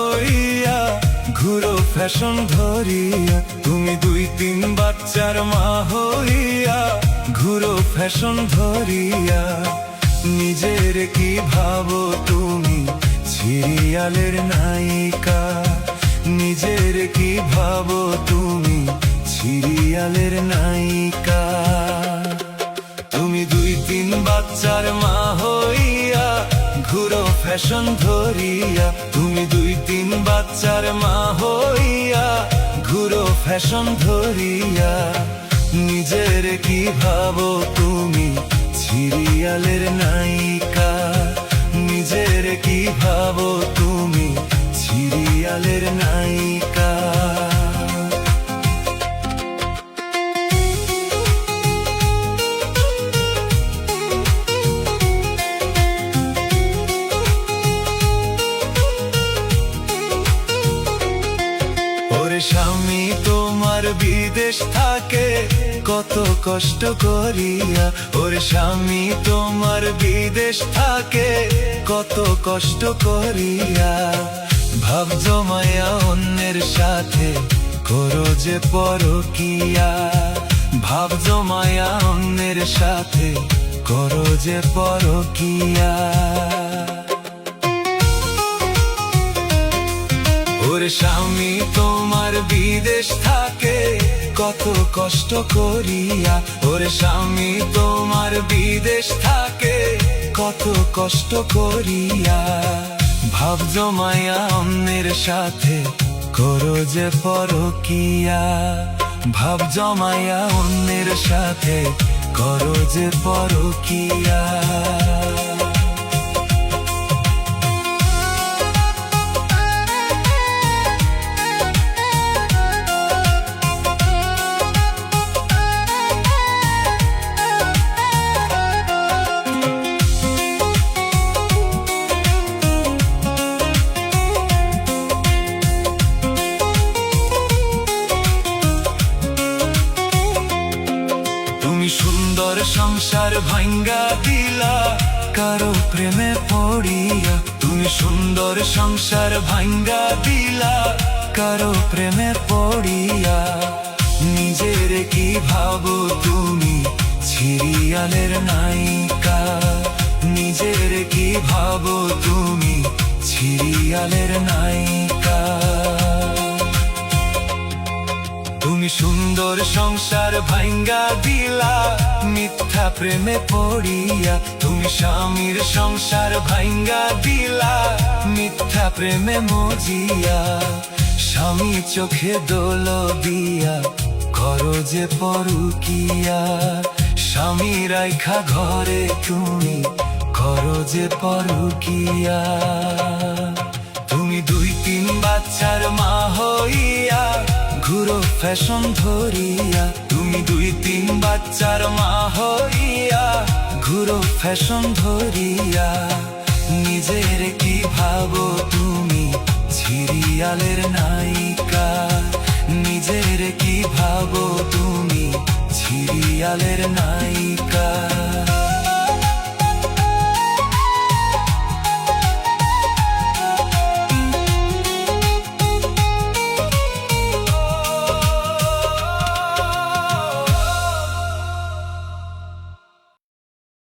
হইয়া ঘুরো ফ্যাশন ধরিয়া। তুমি 2-3 বাচ্চার মা হইয়া ঘুরো ফ্যাশন ধরিয়া। নিজের কি ভাবো তুমি সিরিয়ালের নায়িকা? নিজের কি ভাবো তুমি সিরিয়ালের নায়িকা? তুমি 2-3 বাচ্চার মা হইয়া ঘুরো ফ্যাশন ধরিয়া। তুমি 2-3 বাচ্চার মা হইয়া ঘুরো ফ্যাশন ধরিয়া। নিজের কি ভাবো তুমি সিরিয়ালের নায়িকা? নিজের কি ভাবো তুমি সিরিয়ালের নায়িকা? ওরে স্বামী তোমার বিদেশ থাকে কত কষ্ট করিয়া। ওরে স্বামী তোমার বিদেশ থাকে কত কষ্ট করিয়া। ভাব জমায়া অন্যের সাথে করো যে পরকিয়া। ভাব জমায়া অন্যের সাথে করো যে পরকিয়া। ওরে স্বামী তোমার বিদেশ থাকে কত কষ্ট করিয়া। ওরে স্বামী তোমার বিদেশ থাকে কত কষ্ট করিয়া। ভাব জমায়া অন্যের সাথে করো যে পরকিয়া। ভাব জমায়া অন্যের সাথে করো যে পরকিয়া। সুন্দর সংসার ভাঙ্গা দিলা কারো প্রেমে পড়িয়া। তুমি সুন্দর সংসার ভাঙ্গা দিলা কারো প্রেমে পড়িয়া। নিজের কি ভাবো তুমি সিরিয়ালের নায়িকা? নিজের কি ভাবো তুমি সিরিয়ালের নায়িকা? তুমি সুন্দর সংসার ভাঙ্গা দিলা মিথ্যা প্রেমে পড়িয়া। তুমি স্বামীর সংসার ভাঙ্গা দিলা মিথ্যা প্রেমে মজিয়া। স্বামী চোখে দোল দিয়া করো যে পরকিয়া। স্বামী রাইখা ঘরে তুমি করো যে পরকিয়া। তুমি 2-3 বাচ্চার মা হইয়া ঘুরো ফ্যাশন ধরিয়া। তুমি 2-3 বাচ্চার মা হইয়া ঘুরো ফ্যাশন ধরিয়া। নিজের কি ভাবো তুমি সিরিয়ালের নায়িকা? নিজের কি ভাবো তুমি সিরিয়ালের নায়িকা?